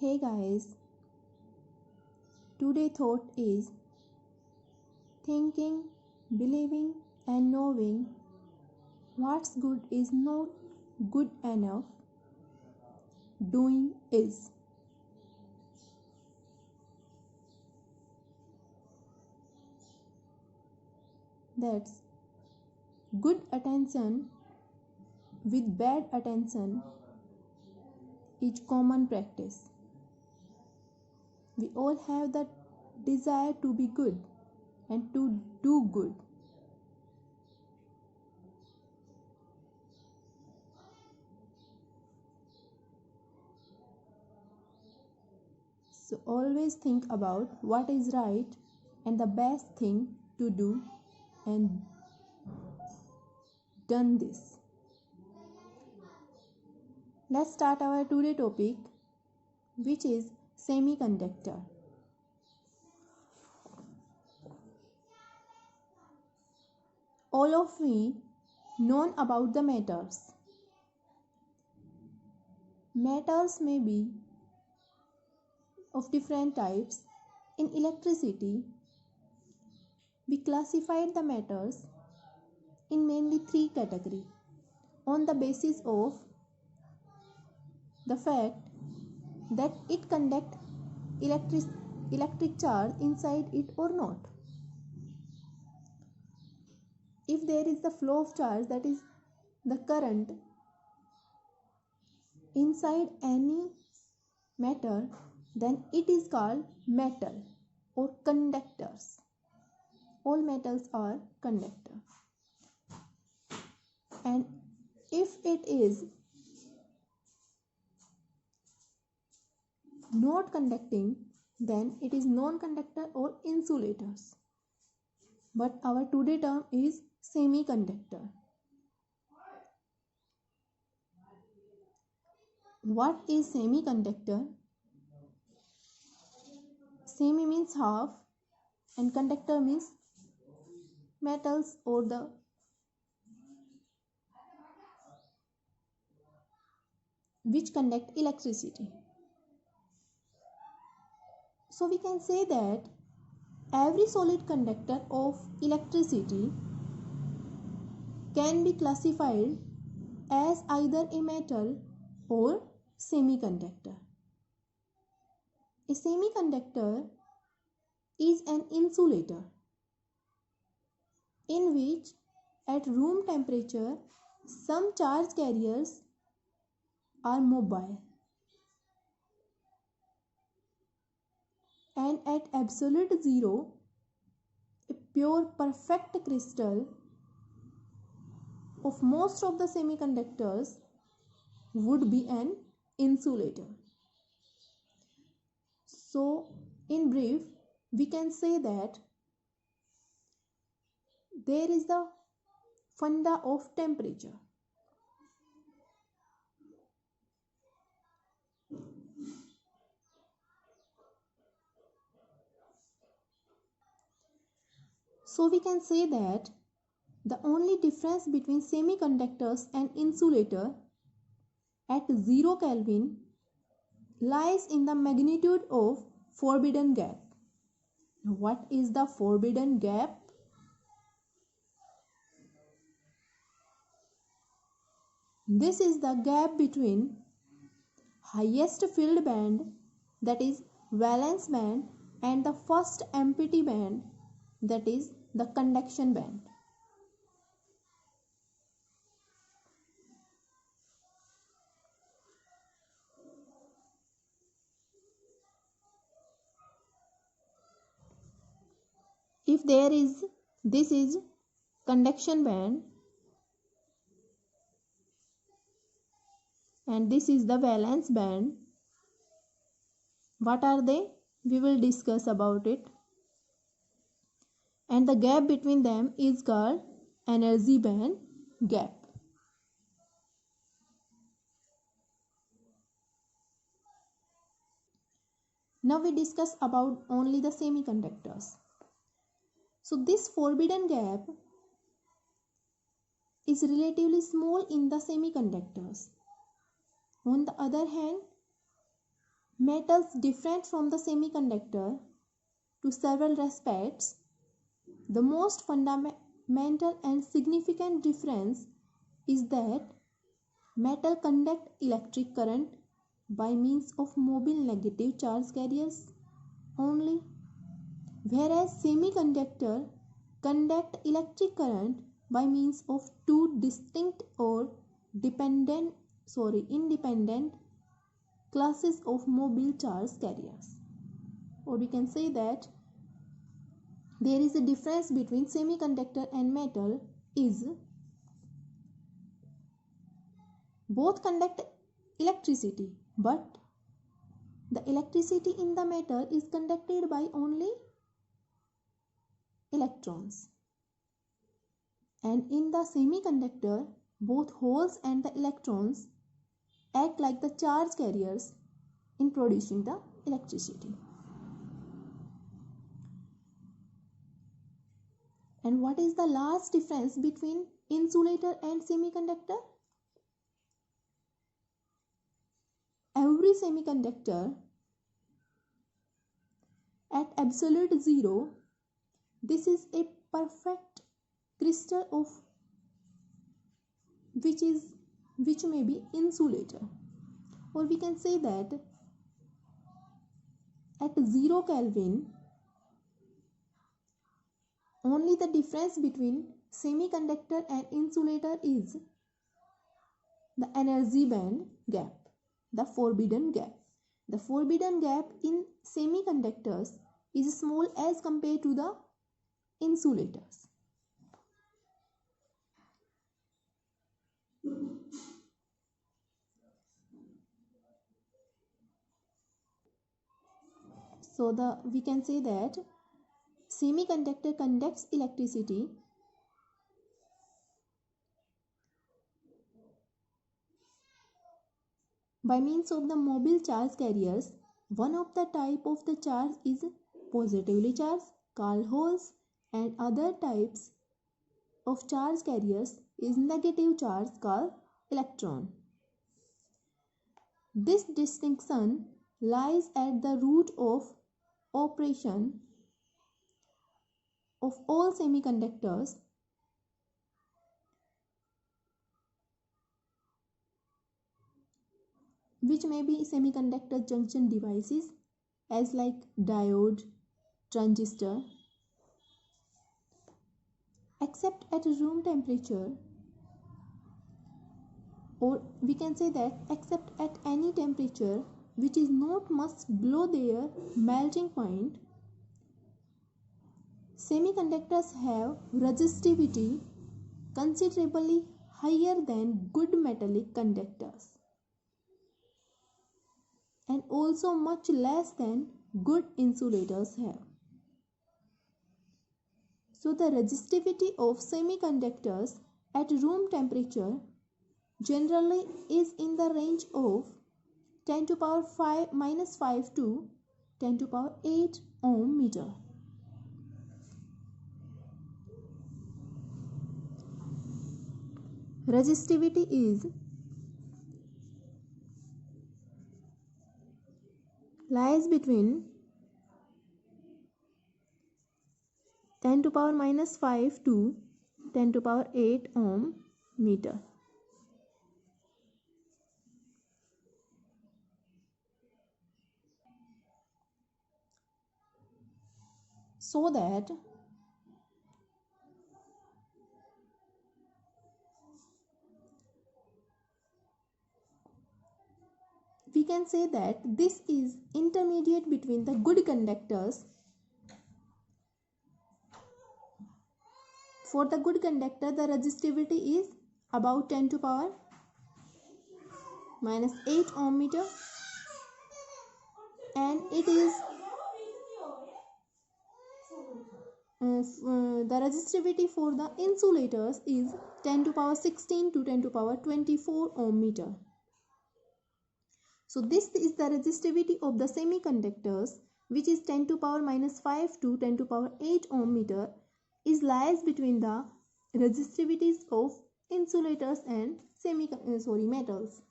Hey guys, today thought is thinking, believing and knowing what's good is not good enough, doing is. That's good attention with bad attention is common practice. We all have the desire to be good and to do good. So always think about what is right and the best thing to do and done this. Let's start our today topic, which is semiconductor. All of we known about the metals. Metals may be of different types. In electricity, we classified the metals in mainly three categories on the basis of the fact that it conduct electric charge inside it or not. If there is the flow of charge, that is the current inside any matter, then it is called metal or conductors. All metals are conductor. And if it is not conducting, then it is non-conductor or insulators. But our today term is semiconductor. What is semiconductor? Semi means half and conductor means metals or the which conduct electricity. So we can say that every solid conductor of electricity can be classified as either a metal or semiconductor. A semiconductor is an insulator in which at room temperature some charge carriers are mobile and at absolute zero a pure perfect crystal of most of the semiconductors would be an insulator. So in brief, we can say that there is the funda of temperature. So we can say that the only difference between semiconductors and insulator at 0 Kelvin lies in the magnitude of forbidden gap. What is the forbidden gap? This is the gap between highest filled band, that is valence band, and the first empty band, that is the conduction band. If there is, this is conduction band and this is the valence band. What are they? We will discuss about it. And the gap between them is called energy band gap. Now we discuss about only the semiconductors. So this forbidden gap is relatively small in the semiconductors. On the other hand, metals different from the semiconductor to several respects. The most fundamental and significant difference is that metal conduct electric current by means of mobile negative charge carriers only, whereas semiconductor conduct electric current by means of two distinct or independent classes of mobile charge carriers. Or we can say that there is a difference between semiconductor and metal is both conduct electricity, but the electricity in the metal is conducted by only electrons, and in the semiconductor both holes and the electrons act like the charge carriers in producing the electricity. And what is the last difference between insulator and semiconductor? Every semiconductor at absolute zero, this is a perfect crystal of which may be insulator. Or we can say that at 0 Kelvin, only the difference between semiconductor and insulator is the energy band gap, the forbidden gap. The forbidden gap in semiconductors is small as compared to the insulators. So we can say that semiconductor conducts electricity by means of the mobile charge carriers. One of the type of the charge is positively charged, called holes, and other types of charge carriers is negative charge, called electron. This distinction lies at the root of operation of all semiconductors, which may be semiconductor junction devices as like diode, transistor, except at room temperature, or we can say that except at any temperature which is not much below their melting point, semiconductors have resistivity considerably higher than good metallic conductors and also much less than good insulators have. So the resistivity of semiconductors at room temperature generally is in the range of 10 to power 5 minus 5 to 10 to power 8 ohm meter. Resistivity is lies between 10 to power minus 5 to 10 to power 8 ohm meter. So that we can say that this is intermediate between the good conductors. For the good conductor, the resistivity is about 10 to power minus 8 ohm meter, and it is the resistivity for the insulators is 10 to power 16 to 10 to power 24 ohm meter. So this is the resistivity of the semiconductors, which is 10 to power minus 5 to 10 to power 8 ohm meter, is lies between the resistivities of insulators and metals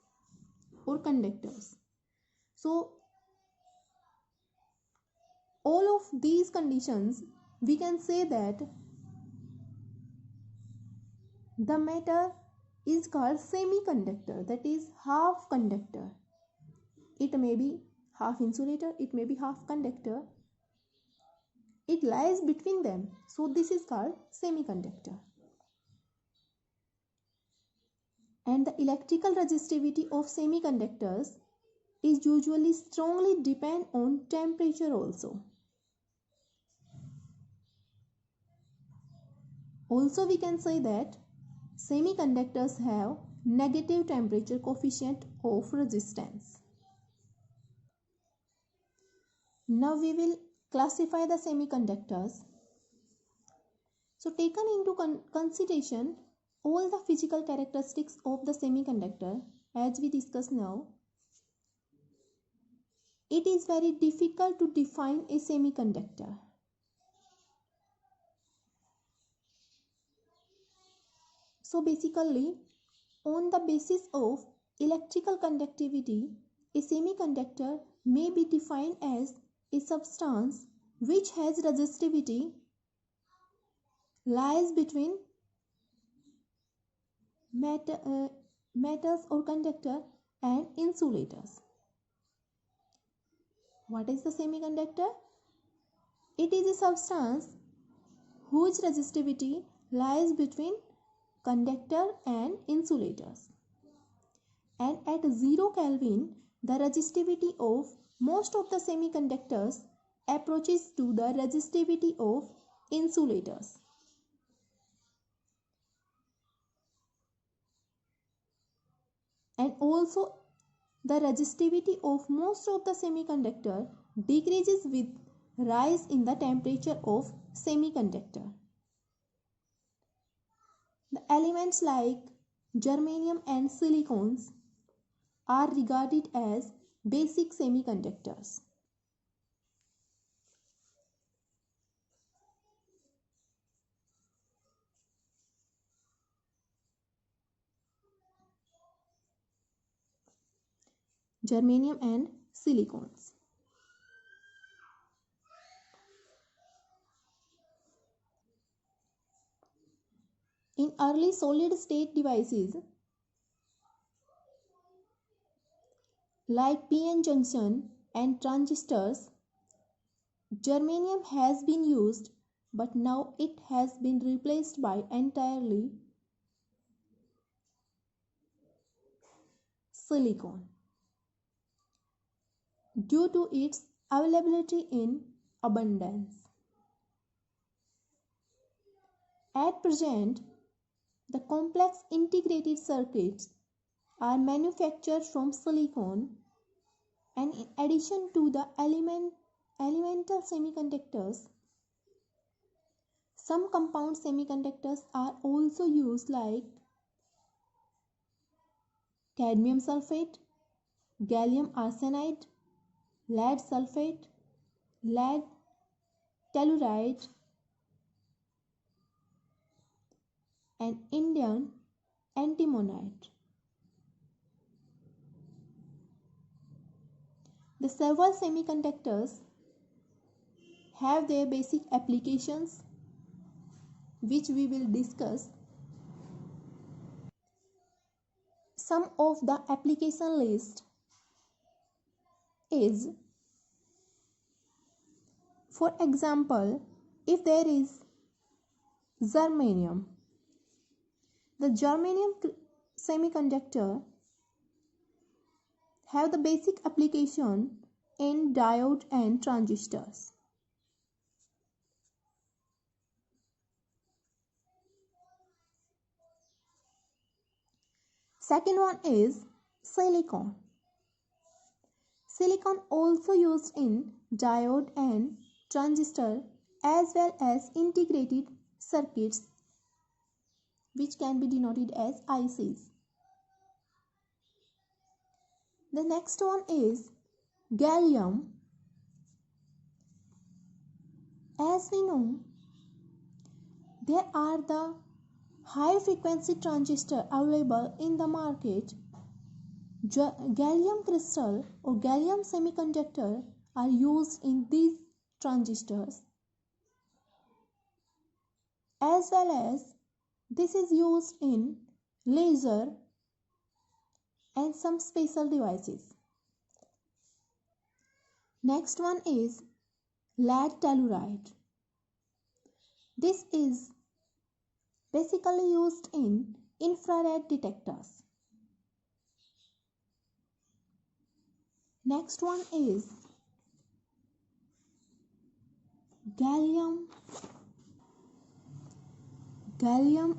or conductors. So all of these conditions, we can say that the matter is called semiconductor, that is half conductor. It may be half insulator, it may be half conductor. It lies between them. So this is called semiconductor. And the electrical resistivity of semiconductors is usually strongly depend on temperature also. Also we can say that semiconductors have negative temperature coefficient of resistance. Now we will classify the semiconductors. So taken into consideration all the physical characteristics of the semiconductor as we discuss now, it is very difficult to define a semiconductor. So basically, on the basis of electrical conductivity, a semiconductor may be defined as a substance which has resistivity lies between metals or conductor and insulators. What is the semiconductor? It is a substance whose resistivity lies between conductor and insulators. And at 0 Kelvin, the resistivity of most of the semiconductors approaches to the resistivity of insulators. And also the resistivity of most of the semiconductor decreases with rise in the temperature of semiconductor. The elements like germanium and silicons are regarded as basic semiconductors. Germanium and silicons. In early solid state devices like PN junction and transistors, germanium has been used, but now it has been replaced by entirely silicon due to its availability in abundance. At present, the complex integrated circuits are manufactured from silicon, and in addition to the elemental semiconductors, some compound semiconductors are also used like cadmium sulfate, gallium arsenide, lead sulfate, lead telluride, and indium antimonide. The several semiconductors have their basic applications, which we will discuss. Some of the application list is, for example, if there is germanium, the germanium semiconductor have the basic application in diode and transistors. Second one is silicon. Silicon also used in diode and transistor as well as integrated circuits, which can be denoted as ICs. The next one is gallium. As we know, there are the high frequency transistor available in the market. Gallium crystal or gallium semiconductor are used in these transistors, as well as this is used in laser and some special devices. Next one is lead telluride. This is basically used in infrared detectors. Next one is gallium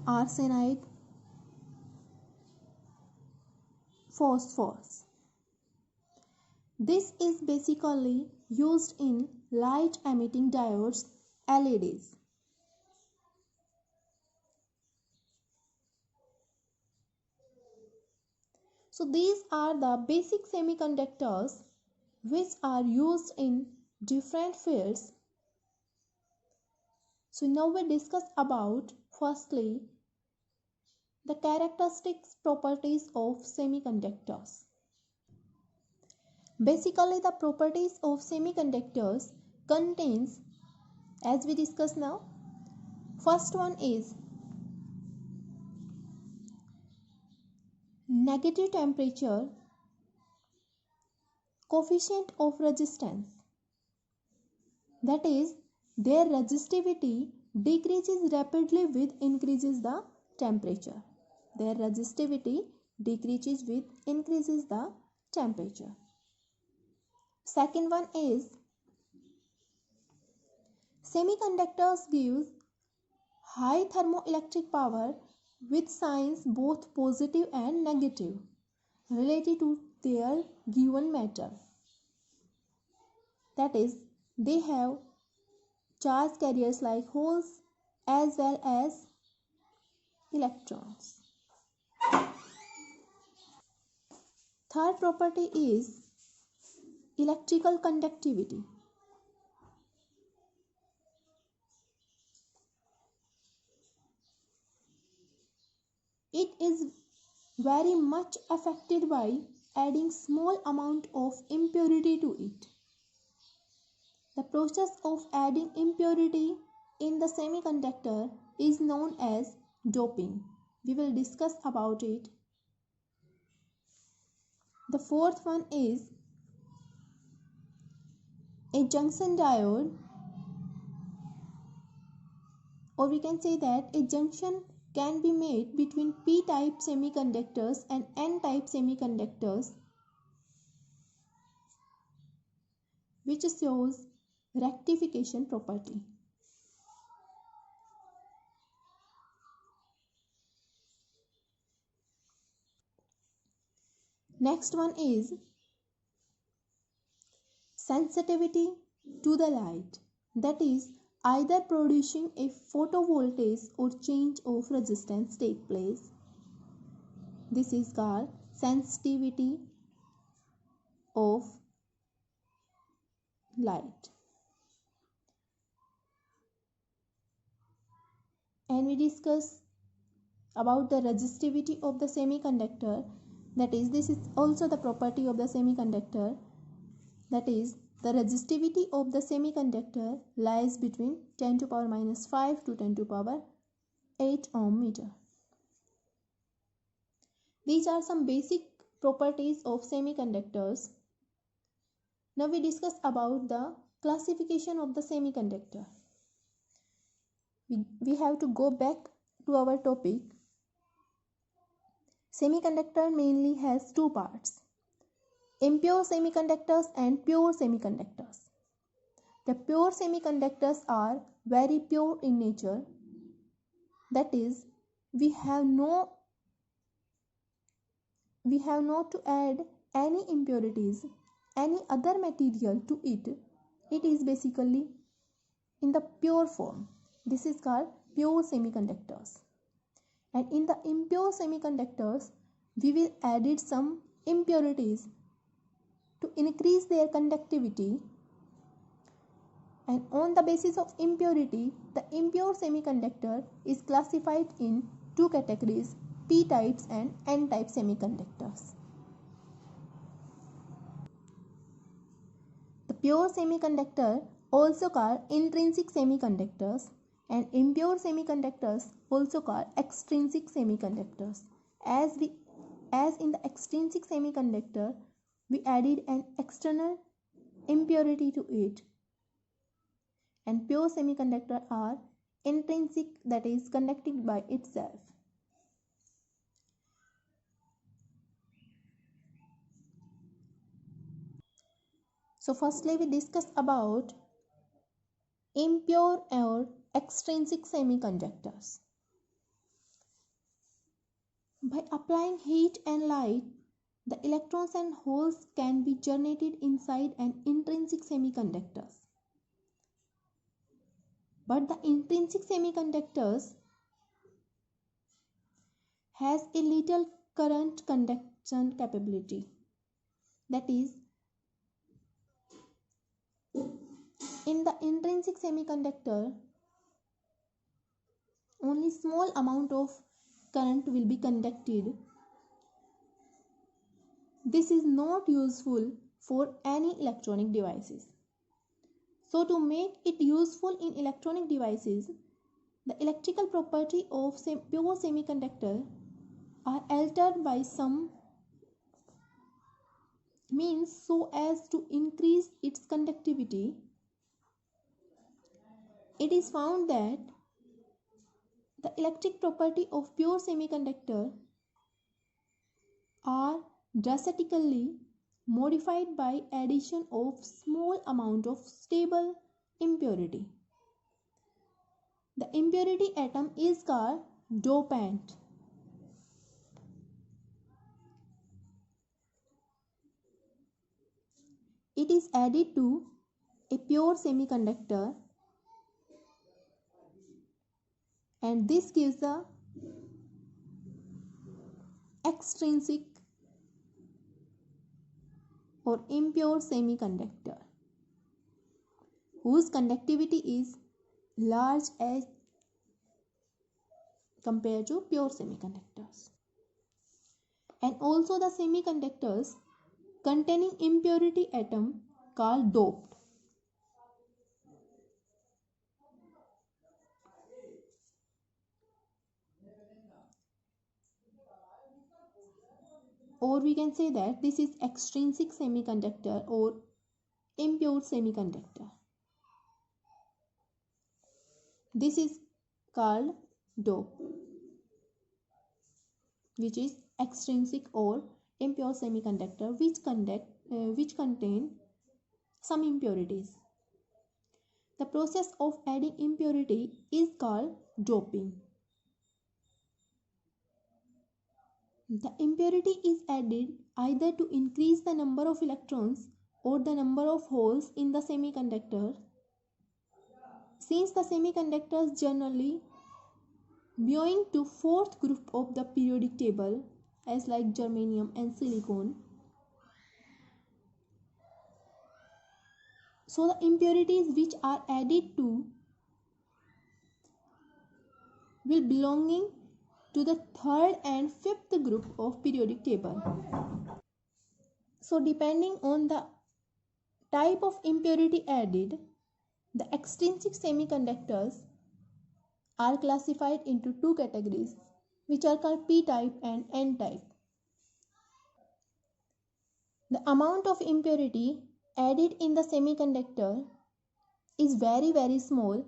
arsenide phosphorus. This is basically used in light emitting diodes, LEDs. So these are the basic semiconductors which are used in different fields. So now we discuss about firstly the characteristics properties of semiconductors. Basically the properties of semiconductors contains, as we discuss now, first one is negative temperature coefficient of resistance, that is their resistivity decreases rapidly with increases the temperature. Their resistivity decreases with increases the temperature. Second one is semiconductors gives high thermoelectric power with signs both positive and negative related to their given matter. That is, they have charge carriers like holes as well as electrons. Third property is electrical conductivity. It is very much affected by adding small amount of impurity to it. The process of adding impurity in the semiconductor is known as doping. We will discuss about it. The fourth one is a junction diode, or we can say that a junction can be made between p-type semiconductors and n-type semiconductors, which shows rectification property. Next one is sensitivity to the light, that is either producing a photovoltaic or change of resistance take place. This is called sensitivity of light. And we discuss about the resistivity of the semiconductor, that is this is also the property of the semiconductor, that is the resistivity of the semiconductor lies between 10 to power minus 5 to 10 to power 8 ohm meter. These are some basic properties of semiconductors. Now we discuss about the classification of the semiconductor. We have to go back to our topic. Semiconductor mainly has two parts: impure semiconductors and pure semiconductors. The pure semiconductors are very pure in nature, that is we have not to add any impurities, any other material to it. It is basically in the pure form. This is called pure semiconductors. And in the impure semiconductors, we will add some impurities to increase their conductivity. And on the basis of impurity, the impure semiconductor is classified in two categories: p-types and n-type semiconductors. The pure semiconductor also called intrinsic semiconductors, and impure semiconductors also called extrinsic semiconductors. As in the extrinsic semiconductor, we added an external impurity to it, and pure semiconductor are intrinsic, that is conducting by itself. So firstly we discuss about impure or extrinsic semiconductors. By applying heat and light, the electrons and holes can be generated inside an intrinsic semiconductors. But the intrinsic semiconductors has a little current conduction capability. That is, in the intrinsic semiconductor, only small amount of current will be conducted. This is not useful for any electronic devices. So to make it useful in electronic devices, the electrical property of pure semiconductor are altered by some means so as to increase its conductivity. It is found that the electric property of pure semiconductor are drastically modified by addition of small amount of stable impurity. The impurity atom is called dopant. It is added to a pure semiconductor, and this gives the extrinsic or impure semiconductor whose conductivity is large as compared to pure semiconductors. And also the semiconductors containing impurity atom called doped. Or we can say that this is extrinsic semiconductor or impure semiconductor. This is called dope, which is extrinsic or impure semiconductor which contain some impurities. The process of adding impurity is called doping. The impurity is added either to increase the number of electrons or the number of holes in the semiconductor. Since the semiconductors generally belong to fourth group of the periodic table, as like germanium and silicon, so the impurities which are added to will belonging to the third and fifth group of periodic table. So depending on the type of impurity added, the extrinsic semiconductors are classified into two categories, which are called p-type and n-type. The amount of impurity added in the semiconductor is very small,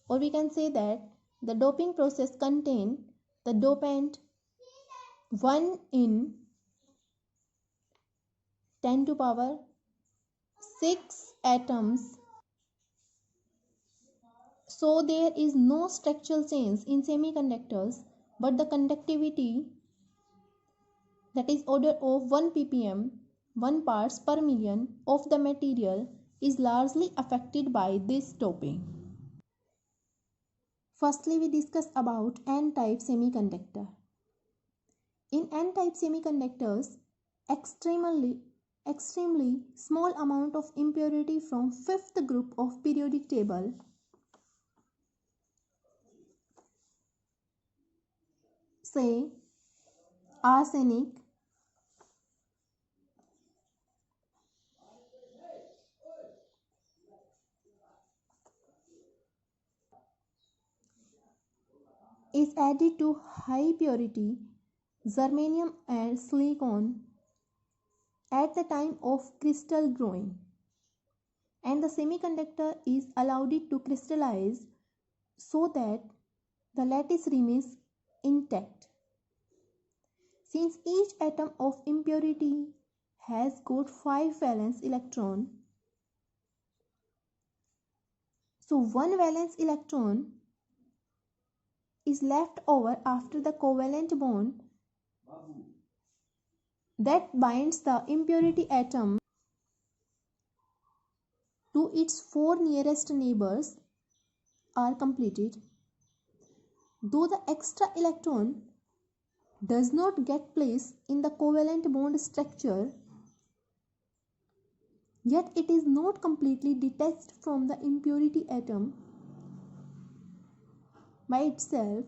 or we can say that the doping process contains the dopant 1 in 10 to power 6 atoms. So there is no structural change in semiconductors, but the conductivity, that is order of 1 ppm, 1 parts per million of the material, is largely affected by this doping. Firstly, we discuss about n-type semiconductor. In n-type semiconductors, extremely small amount of impurity from fifth group of periodic table, say arsenic, is added to high purity germanium and silicon at the time of crystal growing, and the semiconductor is allowed to crystallize so that the lattice remains intact. Since each atom of impurity has got 5 valence electrons, so one valence electron is left over after the covalent bond that binds the impurity atom to its 4 nearest neighbors are completed. Though the extra electron does not get place in the covalent bond structure, yet it is not completely detached from the impurity atom by itself.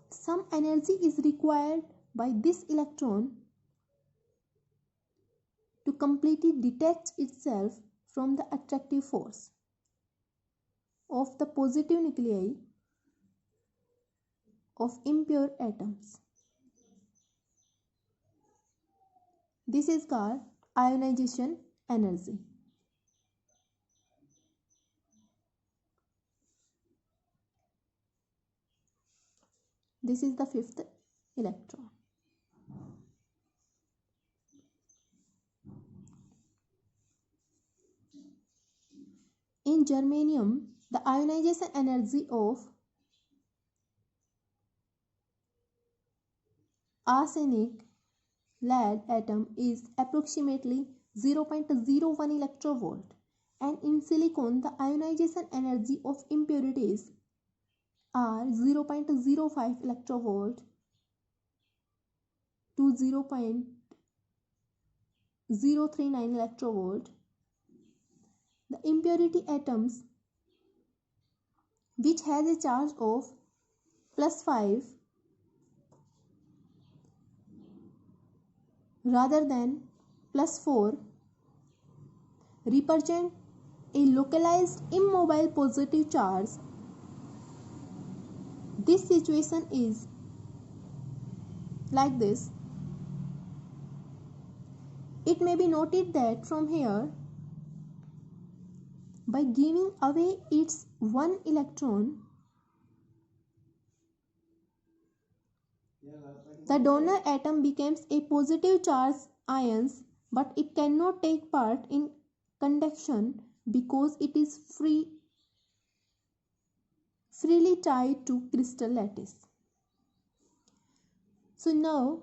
Some energy is required by this electron to completely detach itself from the attractive force of the positive nuclei of impure atoms. This is called ionization energy. This is the fifth electron. In germanium, the ionization energy of arsenic lead atom is approximately 0.01 electrovolt, and in silicon the ionization energy of impurities are 0.05 electrovolt to 0.039 electrovolt. The impurity atoms which has a charge of plus 5 rather than plus 4 represent a localized immobile positive charge. This situation is like this. It may be noted that from here, by giving away its one electron, the donor atom becomes a positive charge ions, but it cannot take part in conduction because it is freely tied to crystal lattice. So now,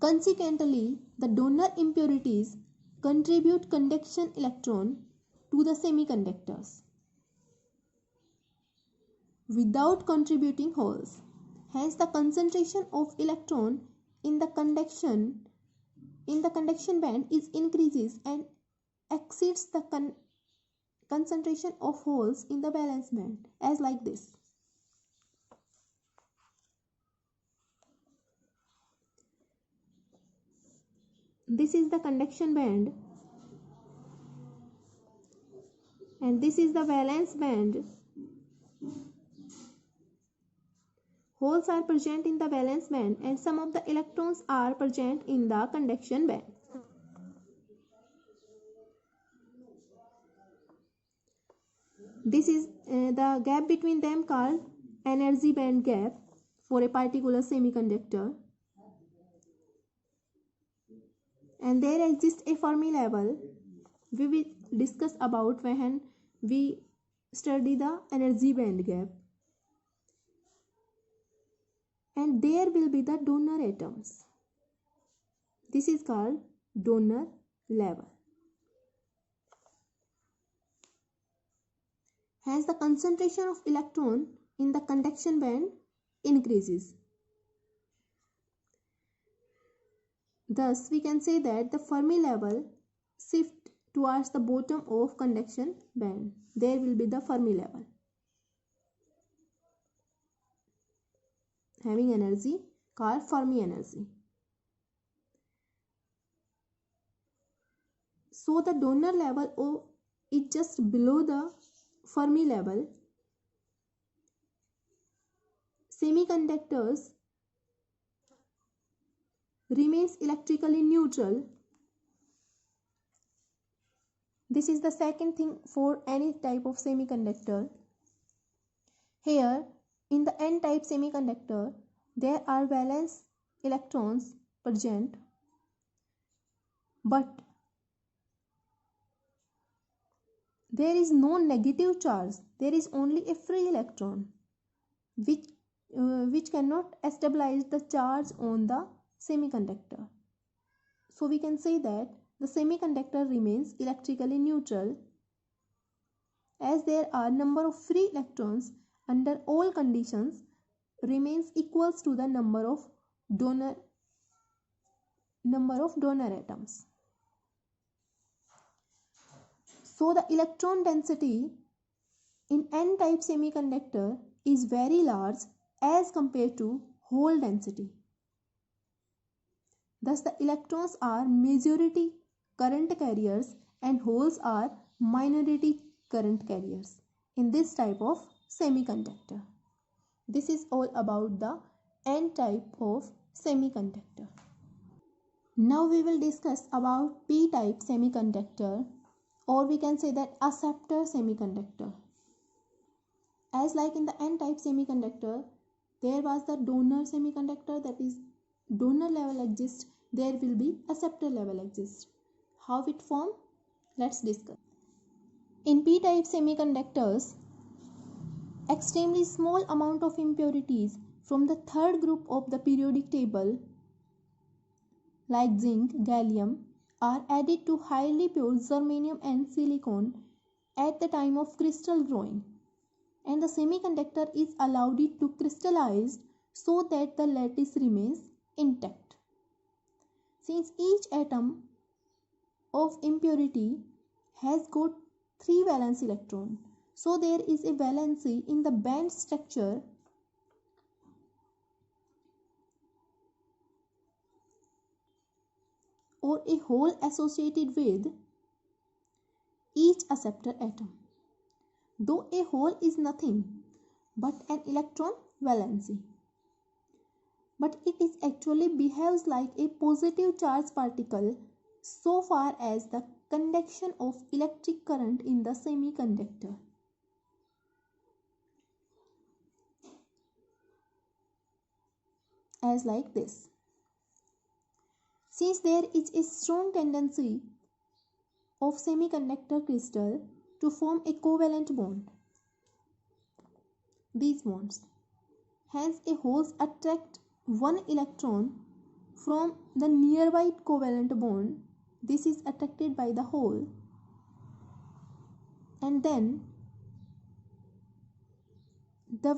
consequently, the donor impurities contribute conduction electron to the semiconductors without contributing holes. Hence, the concentration of electron in the conduction band is increases and exceeds the concentration of holes in the valence band, as like this. This is the conduction band and this is the valence band. Holes are present in the valence band and some of the electrons are present in the conduction band. This is the gap between them called energy band gap for a particular semiconductor. And there exists a Fermi level we will discuss about when we study the energy band gap. And there will be the donor atoms. This is called donor level. Hence, the concentration of electron in the conduction band increases. Thus, we can say that the Fermi level shifts towards the bottom of conduction band. There will be the Fermi level having energy called Fermi energy. So the donor level is just below the Fermi level, semiconductors remains electrically neutral. This is the second thing for any type of semiconductor. Here, in the n-type semiconductor, there are valence electrons present, but there is no negative charge. There is only a free electron, which cannot stabilize the charge on the semiconductor. So we can say that the semiconductor remains electrically neutral as there are number of free electrons under all conditions remains equals to the number of donor atoms. So the electron density in n-type semiconductor is very large as compared to hole density. Thus the electrons are majority current carriers and holes are minority current carriers in this type of semiconductor. This is all about the n-type of semiconductor. Now we will discuss about p-type semiconductor, or we can say that acceptor semiconductor. As like in the n-type semiconductor, there was the donor semiconductor, that is donor level exists, there will be acceptor level exists. How it form? Let's discuss. In p-type semiconductors, extremely small amount of impurities from the third group of the periodic table like zinc, gallium are added to highly pure germanium and silicon at the time of crystal growing, and the semiconductor is allowed it to crystallize so that the lattice remains intact. Since each atom of impurity has got 3 valence electrons, so there is a valency in the band structure or a hole associated with each acceptor atom. Though a hole is nothing but an electron valency, but it is actually behaves like a positive charge particle so far as the conduction of electric current in the semiconductor. As like this. Since there is a strong tendency of semiconductor crystal to form a covalent bond, these bonds, hence a holes attract one electron from the nearby covalent bond. This is attracted by the hole, and then the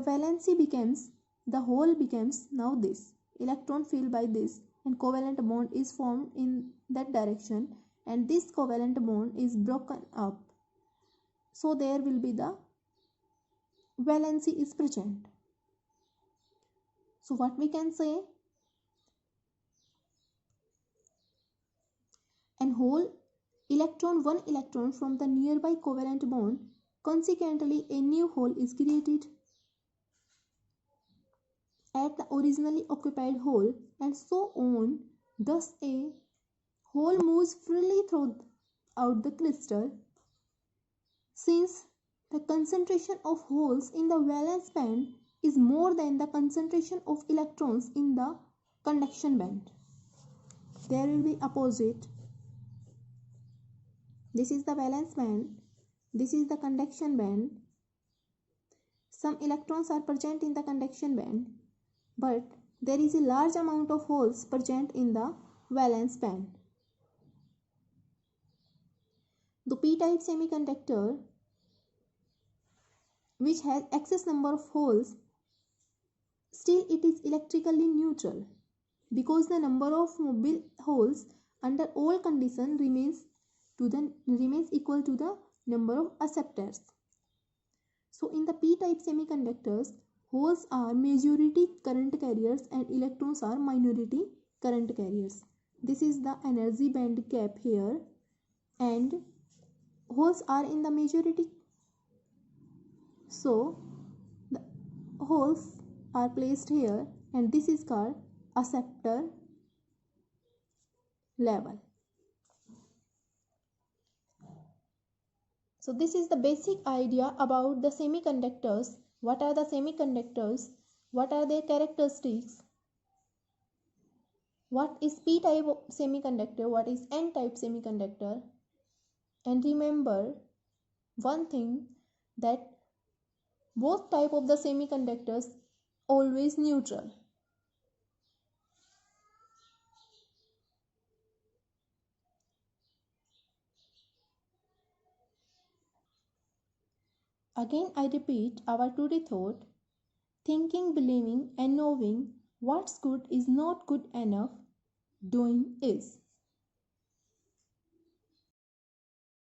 valency becomes, the hole becomes now this electron filled by this, and covalent bond is formed in that direction, and this covalent bond is broken up, so there will be the valency is present. So what we can say, an hole electron one electron from the nearby covalent bond, consequently a new hole is created at the originally occupied hole, and so on. Thus a hole moves freely throughout the crystal. Since the concentration of holes in the valence band is more than the concentration of electrons in the conduction band, there will be opposite. This is the valence band, this is the conduction band. Some electrons are present in the conduction band, but there is a large amount of holes present in the valence band. The p-type semiconductor, which has excess number of holes, still it is electrically neutral because the number of mobile holes under all conditions remains equal to the number of acceptors. So in the p-type semiconductors, holes are majority current carriers and electrons are minority current carriers. This is the energy band gap here, and holes are in the majority. So the holes are placed here, and this is called acceptor level. So this is the basic idea about the semiconductors. What are the semiconductors? What are their characteristics? What is p-type semiconductor? What is n-type semiconductor? And remember one thing, that both type of the semiconductors always neutral. Again I repeat our today thought: thinking, believing and knowing what's good is not good enough, doing is.